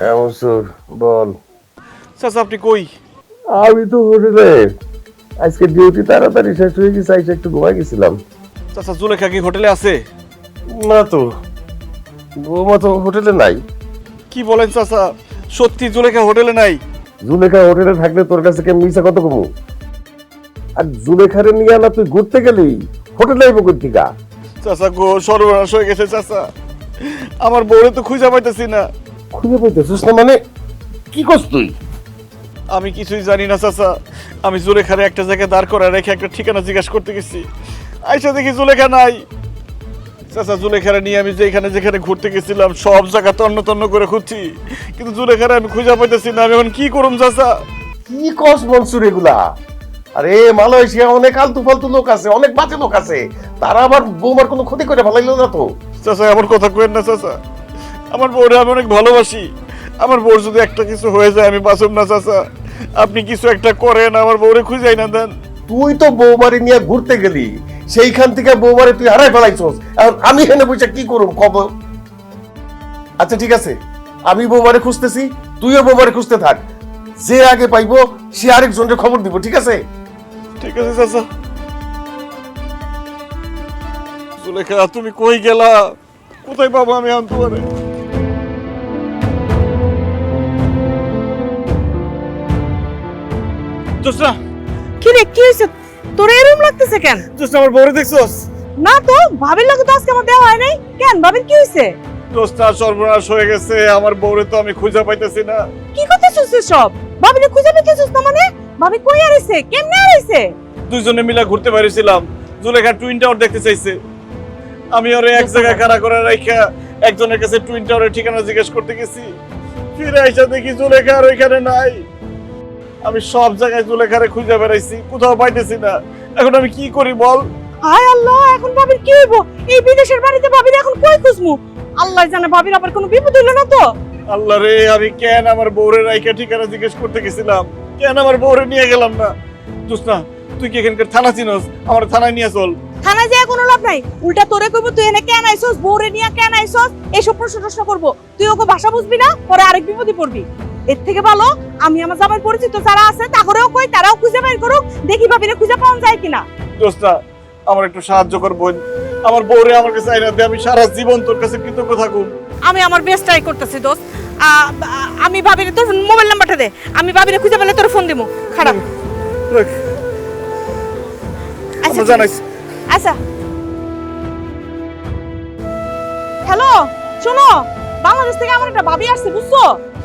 হ্যাঁ মনসুর, বল। চাচা আপনি কই? আমি তো হোটেলে, আজকে ডিউটি তাড়াতাড়ি শেষ হয়ে গেছে, আইসা একটু ঘুমাই গেছিলাম। চাচা জুলেখা কি হোটেলে আছে? না তো, বৌমা তো হোটেলে নাই। কি বলেন চাচা, সত্যি জুলেখা হোটেলে নাই? জুলেখা হোটেলে থাকলে তোর কাছে কে মিশা কত কমু? আর জুলেখারে নিয়ে না তুই ঘুরতে গেলি, হোটেলে আইব কর্তিকা। চাচা গো, সর্বনাশ হয়ে গেছে চাচা, আমার বউরে তো খুঁজে পাইতেছি না। খুঁজে পাইতেছিস না মানে? কি করছ তুই? আমি কিছুই জানি না চাচা, আমি জুলেখারে একটা জায়গায় দাঁড় করা রেখে একটা ঠিকানা জিজ্ঞাসা করতে গেছি, আইসা দেখি জুলেখা নাই। চাচা জুলেখারে নিয়ে আমি যেখানে ঘুরতে গেছিলাম সব জায়গা তন্ন তন্ন করে খুঁজছি, কিন্তু জুলেখারে আমি খুঁজে পাইতেছি না। আমি এখন কি করুম চাচা? কি কস মনসুর এগুলা? আরে মালয়েশিয়া অনেক আলতু ফালতু লোক আছে, অনেক বাজে লোক আছে, তারা আবার বৌমার কোনো ক্ষতি করে ফেলাইলো না তো। চাচা আমার কথা কইেন না চাচা, আমার বউরে আমি অনেক ভালোবাসি, আমার বউর যদি একটা কিছু হয়ে যায় আমি বাঁচব না চাচা। আপনি কিছু একটা করেন, আমার বউরে খুঁজাই না দেন। তুই তো বৌমারে নিয়ে ঘুরতে গেলি, সেইখান থেকে বৌমারে তুই হারাই ফেলাইছস। এখন আমি এখানে বসে কি করুম খবর? আচ্ছা ঠিক আছে, আমি বৌমারে খুঁজতেছি, তুইও বৌমারে খুঁজতে থাক। যে আগে পাইবো সে আরেকজনের খবর দিব, ঠিক আছে? ঠিক আছে চাচা। জুলেখা তুমি কই গেলা? কোথায় পাবো আমি এখন তোমারে? জোসনা, কি রে, কি হইছে তোর? এরকম লাগতেছে কেন? জোসনা আমার বউরে দেখছস? না তো, ভাবির লাগে তো আজকে আমার দেওয়া হয় নাই। কেন, ভাবির কি হইছে? জোসনা সর্বনাশ হয়ে গেছে, আমার বউরে তো আমি খুঁজে পাইতেছি না। কি করতেছিস সব? ভাবিরে খুঁজে পেতেছিস না মানে? ভাবি কই আইছে, কেমনে আইছে? দুইজনে মিলে ঘুরতে বাইরেছিলাম, জুলেখা টুইন টাওয়ার দেখতে চাইছে, আমি ওরে এক জায়গায় খাড়া করে রাইখা একজনের কাছে টুইন টাওয়ারের ঠিকানা জিজ্ঞেস করতে গেছি, ফিরে আইসা দেখি জুলেখা আর ওইখানে নাই। আমি সব জায়গায় জুলেখারে খুঁজে বেড়াইছি, কোথাও পাইতেছি না। এখন আমি কি করি বল? হায় আল্লাহ, এখন ভাবির কি হইব? এই বিদেশের বাড়িতে ভাবির এখন কই খুঁজমু? আল্লাহ জানে ভাবির আবার কোনো বিপদ হইল না তো? আল্লাহ রে, আমি কেন আমার বউরে রাইখা ঠিকানা জিজ্ঞেস করতে গেছিলাম, কেন আমার বউরে নিয়ে গেলাম না? জোসনা তুই কি এখানকার থানা চিনস? আমার থানায় নিয়ে চল। থানায় যায় কোনো লাভ নাই, উল্টা তোরে কইব তুই এনে কেন আইছস, বউরে নিয়া কেন আইছস, এইসব প্রশ্ন করব। তুই ওকে ভাষা বুঝবি না, পরে আরেক বিপদে পড়বি। এর থেকে ভালো আমি আমার জামাই পরিচিত যারা আছে তাগরেও কই, তারাও খুঁজে বের করুক, দেখি ভাবিরে খুঁজে পাওয়া যায় কিনা। দোস্তা আমার একটু সাহায্য কর বোন, আমার বউরে আমার কাছে আইনা দে, আমি সারা জীবন তোর কাছে কৃতজ্ঞ থাকুম। আমি আমার বেস্ট ট্রাই করতেছি দোস্ত। আমি ভাবিরে, তোর মোবাইল নাম্বারটা দে, আমি ভাবিরে খুঁজে পেলে তোর ফোন দিমু। খারাপ দেখ, আচ্ছা আমরা জানাইছি। আচ্ছা, হ্যালো, শোনো, বাংলাদেশ থেকে আমার একটা ভাবি আসছে, বুঝছো?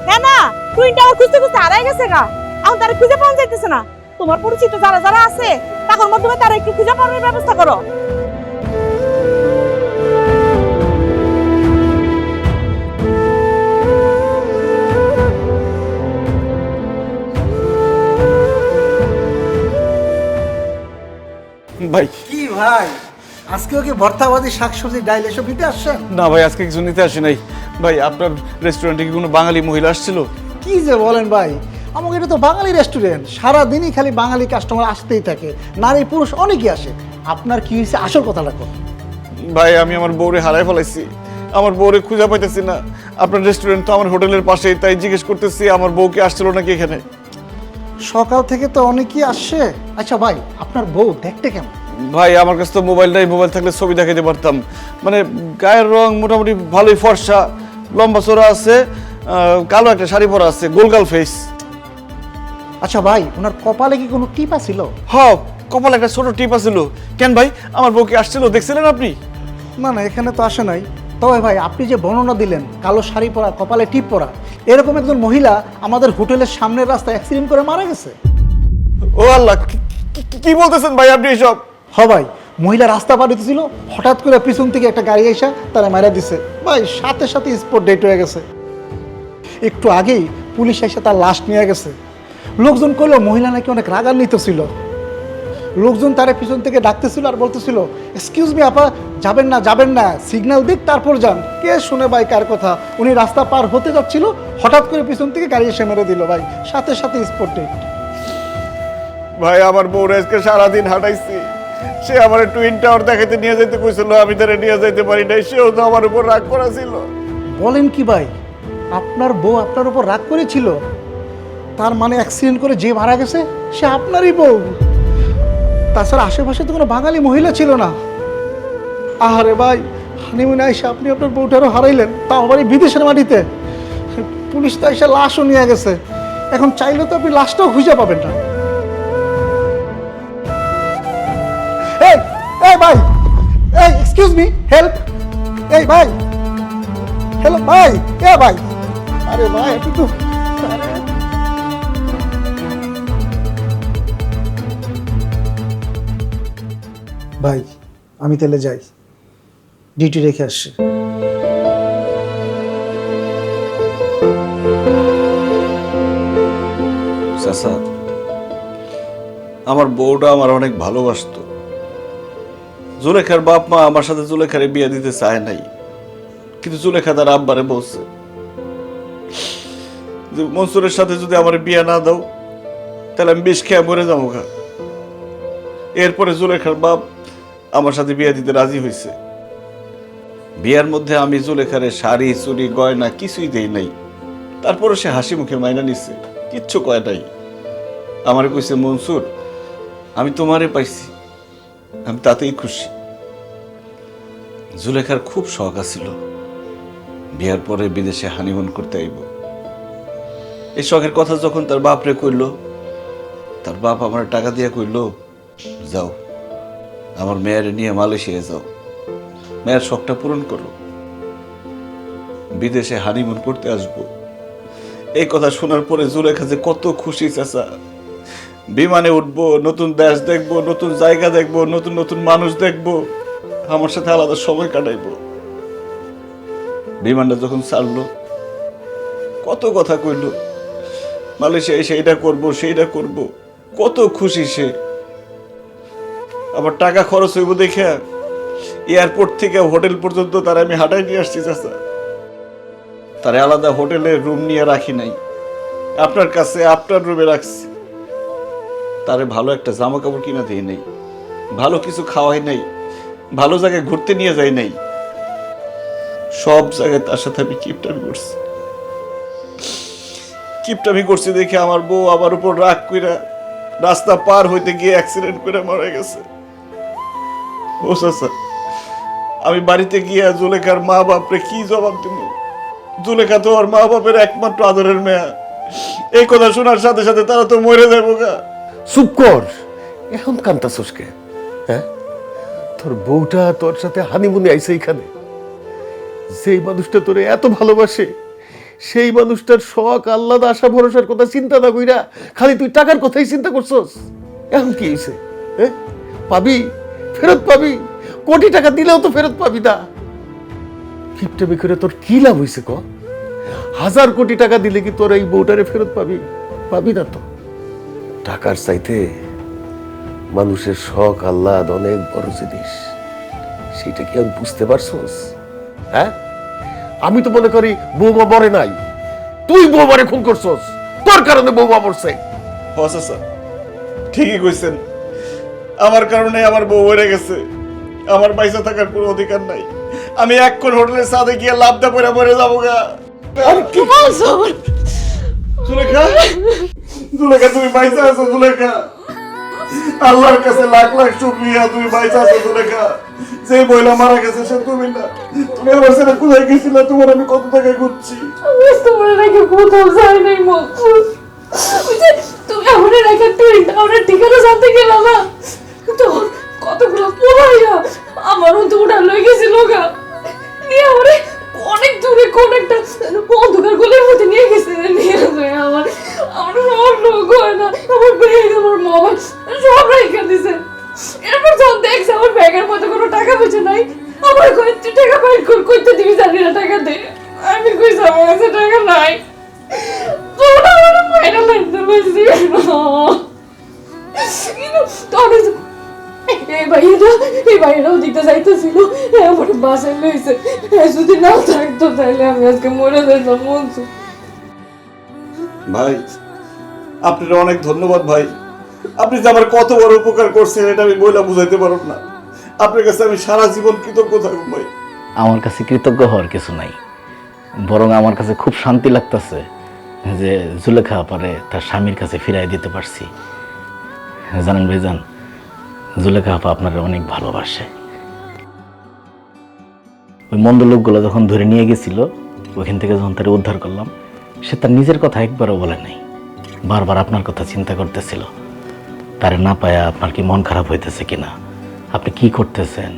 হ্যাঁ না, টুইন টাওয়ার খুঁজতে খুঁজতে হারাই গেছে গা, এখন তারা খুঁজে পাওয়া যাইতেছে না। তোমার পরিচিত যারা যারা আছে তাদের মাধ্যমে তারা একটু খুঁজে পাওয়ার ব্যবস্থা করো। ভাই কি ভাই, আজকেও কি ভর্তাবাদী শাকসবজি ডাইল এসব নিতে আসছেন? না ভাই, আজকে কিছু নিতে আসি নাই। ভাই আপনার রেস্টুরেন্টে কি কোনো বাঙালি মহিলা আসছিল? কি যে বলেন ভাই, আমাকে এটা তো বাঙালি রেস্টুরেন্ট, সারাদিনই খালি বাঙালি কাস্টমার আসতেই থাকে, নারী পুরুষ অনেকেই আসে। আপনার কি হয়েছে আসল কথাটা কোন? ভাই আমি আমার বউরে হারাই ফেলাইছি, আমার বউরে খুঁজে পাইতেছি না। আপনার রেস্টুরেন্ট তো আমার হোটেলের পাশেই, তাই জিজ্ঞেস করতেছি আমার বউকে আসছিল নাকি এখানে। সকাল থেকে তো অনেকেই আসছে। আচ্ছা ভাই, আপনার বউ দেখতে কেমন? ভাই আমার কাছে তো মোবাইল নাই, মোবাইল থাকলে ছবি দেখাতে পারতাম। মানে গায়ের রং মোটামুটি ভালোই ফর্সা, লম্বা চড়া আছে, কালো একটা শাড়ি পরা আছে, গোলগাল ফেস। আচ্ছা ভাই, ওনার কপালে কি কোনো টিপা ছিল? হ, কপালে একটা ছোট টিপ আছিল। কেন ভাই, আমার বউকে আসছিল দেখছিলেন আপনি? না না, এখানে তো আসে নাই। তবে ভাই, আপনি যে বর্ণনা দিলেন কালো শাড়ি পরা, কপালে টিপ পরা, এরকম একজন মহিলা আমাদের হোটেলের সামনের রাস্তায় অ্যাক্সিডেন্ট করে মারা গেছে। ও আল্লাহ, কি বলতেছেন ভাই আপনি এসব? হ ভাই, মহিলা রাস্তা পার হইতেছিল, হঠাৎ করে পিছন থেকে একটা গাড়ি এসে তারা মারা দিছে ভাই, সাথে সাথে স্পট ডেট হয়ে গেছে। একটু আগেই পুলিশ এসে তার লাশ নিয়ে গেছে। লোকজন কইলো মহিলা নাকি অনেক রাগান্বিত ছিল। লোকজন তারা পিছন থেকে ডাকতেছিল আর বলতেছিল, এক্সকিউজ মি আপা, যাবেন না যাবেন না, সিগন্যাল দিক তারপর যান। কে শুনে ভাই কার কথা? উনি রাস্তা পার হতে যাচ্ছিল, হঠাৎ করে পিছন থেকে গাড়ি এসে মেরে দিল ভাই, সাথে সাথে স্পট ডেট। ভাই আমার বউ আজকে সারাদিন হাঁটাইছি, সে আমার টুইন টাওয়ার দেখাতে নিয়ে যেতে কইছিল, আমি তারে নিয়ে যাইতে পারি নাই, সেও তো আমার উপর রাগ করা ছিল। বলেন কি ভাই? আপনার বউ আপনার উপর রাগ করেছিল, তার মানে অ্যাক্সিডেন্ট করে যে মারা গেছে সে আপনারই বউ। তাছাড়া আশেপাশে তো কোনো বাঙালি মহিলা ছিল না। আহারে ভাই, হানিমুনে এসে আপনি আপনার বউটারও হারাইলেন, তাও আবার এই বিদেশের মাটিতে। পুলিশ তো এসে লাশও নিয়ে গেছে, এখন চাইলে তো আপনি লাশটাও খুঁজে পাবেন না। এই এই ভাই, এই এক্সকিউজ মি, হেল্প, এই ভাই, হ্যালো ভাই, এ ভাই, আরে ভাই আপনি তো, ভাই আমি তাহলে যাই, ডিউটি রেখে আসছি। চাচা, আমার বউটা আমার অনেক ভালোবাসতো। জুলেখার বাপ মা আমার সাথে জুলেখারে বিয়ে দিতে চায় নাই, কিন্তু জুলেখা তার আব্বারে বলছে যে মনসুরের সাথে যদি আমার বিয়ে না দাও তাহলে আমি বিষ খেয়ে মরে যাবো। এরপরে জুলেখার বাপ আমার সাথে বিয়ে দিতে রাজি হয়েছে। বিয়ার মধ্যে আমি জুলেখারে শাড়ি চুড়ি গয়না কিছুই দেই নাই, তারপরে সে হাসি মুখে মাইনা নিচ্ছে, কিচ্ছু কয় নাই। আমারে কইছে মনসুর আমি তোমারে পাইছি, আমি তাতেই খুশি। জুলেখার খুব শখ আছিল বিয়ার পরে বিদেশে হানিমুন করতে আইব। এই শখের কথা যখন তার বাপরে কইল, তার বাপ আমার টাকা দিয়া কইল, যাও আমার মেয়ের নিয়ে মালয়েশিয়া যাও, মেয়ের শখটা পূরণ করো, বিদেশে হানিমুন করতে আসবো। এই কথা শোনার পরে জুলেখা যে কত খুশি চাচা। বিমানে উঠবো, নতুন দেশ দেখবো, নতুন জায়গা দেখবো, নতুন নতুন মানুষ দেখবো, আমার সাথে আলাদা সময় কাটাইবো। বিমানটা যখন ছাড়লো কত কথা কইল, মালয়েশিয়া এসে এটা করবো সেইটা করবো, কত খুশি সে। আবার টাকা খরচ হইব দেখে এয়ারপোর্ট থেকে হোটেল পর্যন্ত তারা আমি হাঁটাই নিয়ে আসছি চাচা। তারে আলাদা হোটেলে রুম নিয়ে রাখি নাই, আপনার কাছে আপনার রুমে রাখছি। তারে ভালো একটা জামা কাপড় কিনা দিই নাই, ভালো কিছু খাওয়াই নাই, ভালো জায়গায় ঘুরতে নিয়ে যাই নাই। সব জায়গায় তার সাথে আমি কিপটামি করছি। কিপটামি করছি দেখে আমার বউ আমার উপর রাগ কইরা রাস্তা পার হইতে গিয়ে অ্যাক্সিডেন্ট করে মারা গেছে। ও চাচা, আমি বাড়িতে গিয়া জুলেখার মা বাপরে কি জবাব দিব? জুলেখা তো ওর মা বাপের একমাত্র আদরের মেয়া। এই কথা শোনার সাথে সাথে তারা তো মরে যাবো গা। চুপ কর, এখন কান্তাছস কে? হ্যাঁ, তোর বউটা তোর সাথে হানিমুনে আইছে এখানে। যেই মানুষটা তোরে এত ভালোবাসে, সেই মানুষটার শখ আল্লাহ আশা ভরসার কথা চিন্তা না কইরা খালি তুই টাকার কথাই চিন্তা করছস। এখন কি হয়েছে? হ্যাঁ, পাবি, ফেরত পাবি, কোটি টাকা দিলেও তো ফেরত পাবি না। কিপটামি করে তোর কি লাভ হয়েছে ক? 1000 কোটি টাকা দিলে কি তোর এই বউটারে ফেরত পাবি? পাবি না তো। টাকার চাইতে মানুষের শখ আহ্লাদ অনেক বড় জিনিস, সেটা কি আমি বুঝতে পারছস? হ্যাঁ, আমি তো মনে করি বৌমা মরে নাই, তুই বৌমারে খুন করছস, তোর কারণে বৌমা মরছে। স্যার ঠিকই কইছেন, আমার কারণে আমার বউ মরে গেছে, আমার পয়সা থাকার কোনো অধিকার নাই। আমি এক কোন হোটেলের সাথে গিয়ে লাভটা করে মরে যাবো গা। জুলেখা, জুলেখা তুমি পয়সা আছো জুলেখা, আল্লাহর কাছে লাখ লাখ শুকরিয়া, তুমি পয়সা আছো জুলেখা। যে মহিলা মারা গেছে সে তুমি না। তুমি আমার ছেলে কোথায় গেছিল? তোমার আমি কত টাকায় খুঁজছি। তোমার নাকি কোথাও যাই নাই মনসুর। তুমি আমার রেখে তুই আমার ঠিকানা জানতে গেলাম না, তখন কতগুলো পোলাইয়া আমার তো উঠা লই গেছিল গা, নিয়ে আমারে অনেক দূরে কোন একটা অন্ধকার গলির মধ্যে নিয়ে গেছে। নিয়ে যায় আমার আমার সব লোক হয় না, আমার ব্যাগ আমার মোবাইল সব রেখে দিছে। এরপর যখন দেখছে আমার ব্যাগের মধ্যে কোনো টাকা পয়সা নাই, আমার কই তুই টাকা বাইর কর, কইতে দিবি জানি না, টাকা দে। আমি কইছি আমার কাছে টাকা নাই। তোরা আমার মাইনা লাগতে বলছি এই ভাইয়েরাও দিতে যাইতেছিল, আমার বাসায় লইছে। যদি না থাকতো তাহলে আমি আজকে মরে যেতাম মনসুর। ভাই আপনার অনেক ধন্যবাদ ভাই, আপনি যে আমার কত বড় উপকার করছেন এটা আমি বইলা বুঝাইতে পারব না। আপনার কাছে আমি সারা জীবন কৃতজ্ঞ থাকব ভাই। আমার কাছে কৃতজ্ঞ হওয়ার কিছু নাই। বরং আমার কাছে খুব শান্তি লাগতেছে যে জুলেখা আপারে তার স্বামীর কাছে ফিরাই দিতে পারছি। জানেন ভাইজান, জুলেখা আপা আপনারা অনেক ভালোবাসে। ওই মন্দ লোকগুলো যখন ধরে নিয়ে গেছিল, ওইখান থেকে যখন তারা উদ্ধার করলাম, সে তার নিজের কথা একবারও বলে নাই, বারবার আপনার কথা চিন্তা করতেছিল। তারে না পায়া আপনার কি মন খারাপ হইতেছে কিনা, আপনি কি করতেছেন,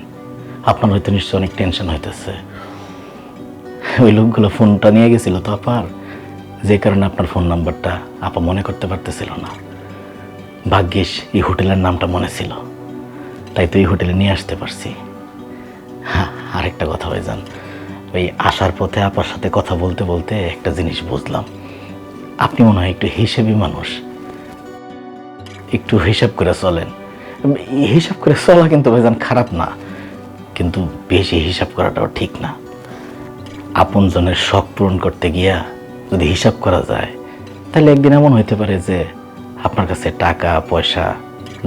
আপনার হয়তো নিশ্চয় অনেক টেনশন হইতেছে। ওই লোকগুলো ফোনটা নিয়ে গেছিল তো আপার, যে কারণে আপনার ফোন নাম্বারটা আপা মনে করতে পারতেছিল না। ভাগ্যিস এই হোটেলের নামটা মনে ছিল, তাই তো এই হোটেলে নিয়ে আসতে পারছি। হ্যাঁ, আরেকটা কথা ভাইজান, ওই আসার পথে আপার সাথে কথা বলতে বলতে একটা জিনিস বুঝলাম, আপনি মনে হয় একটু হিসেবি মানুষ, একটু হিসাব করে চলেন। হিসাব করে চলা কিন্তু ভাইজান খারাপ না, কিন্তু বেশি হিসাব করাটাও ঠিক না। আপনজনের শখ পূরণ করতে গিয়া যদি হিসাব করা যায়, তাহলে একদিন এমন হইতে পারে যে আপনার কাছে টাকা পয়সা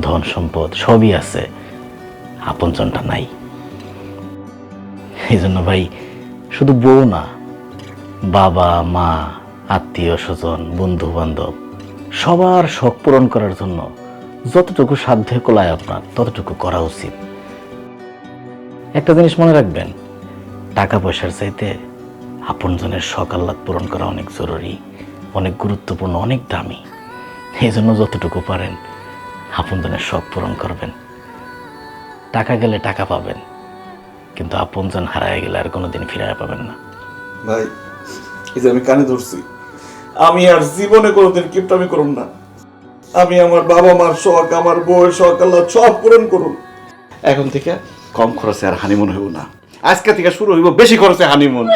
ধন সম্পদ সবই আছে, আপনজনটা নাই। এই জন্য ভাই, শুধু বউ না, বাবা মা আত্মীয় স্বজন বন্ধু বান্ধব সবার শখ পূরণ করার জন্য যতটুকু সাধ্য কোলায় আপনার ততটুকু করা উচিত। একটা জিনিস মনে রাখবেন, টাকা পয়সার চাইতে আপনজনের শখ আহ্লাদ পূরণ করা অনেক জরুরি, অনেক গুরুত্বপূর্ণ, অনেক দামি। এই জন্য যতটুকু পারেন আপনজনের শখ পূরণ করবেন। টাকা গেলে টাকা পাবেন, কিন্তু আপনজন হারায় গেলে আর কোনোদিন ফিরে পাবেন না। ভাই, এই যে আমি কানে ধরছি, আমি আর জীবনে কোনোদিন কিপটামি করুন না। আমি আমার বাবা মার শখ, আমার বউয়ের শখ আল্লাহ সব পূরণ করুন। এখন থেকে কম খরচে আর হানিমুন হইব না, আজকে থেকে শুরু হইব বেশি খরচে হানিমুন।